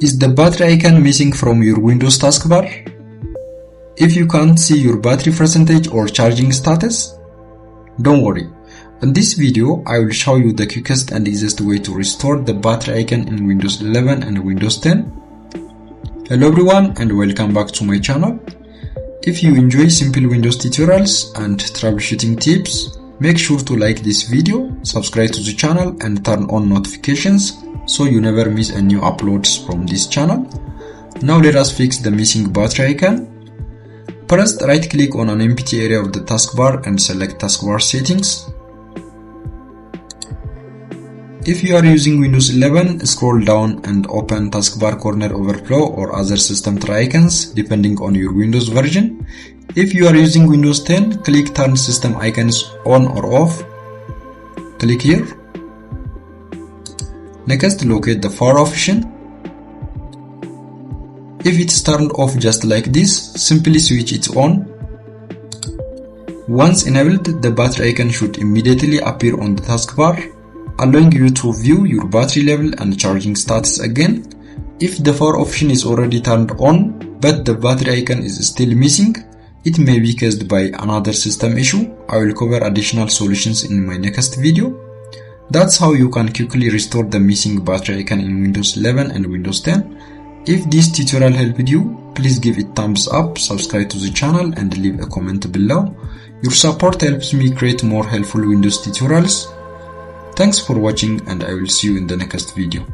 Is the battery icon missing from your Windows taskbar? If you can't see your battery percentage or charging status, don't worry. In this video, I will show you the quickest and easiest way to restore the battery icon in Windows 11 and Windows 10. Hello everyone and welcome back to my channel. If you enjoy simple Windows tutorials and troubleshooting tips, make sure to like this video, subscribe to the channel and turn on notifications so you never miss a new uploads from this channel. Now let us fix the missing battery icon. First, right click on an empty area of the taskbar and select taskbar settings. If you are using Windows 11, scroll down and open taskbar corner overflow or other system tray icons depending on your Windows version. If you are using Windows 10, click turn system icons on or off. Click here. Next, locate the power option. If it's turned off just like this, simply switch it on. Once enabled, the battery icon should immediately appear on the taskbar, allowing you to view your battery level and charging status again. If the power option is already turned on, but the battery icon is still missing, it may be caused by another system issue. I will cover additional solutions in my next video. That's how you can quickly restore the missing battery icon in Windows 11 and Windows 10. If this tutorial helped you, please give it thumbs up, subscribe to the channel and leave a comment below. Your support helps me create more helpful Windows tutorials. Thanks for watching and I will see you in the next video.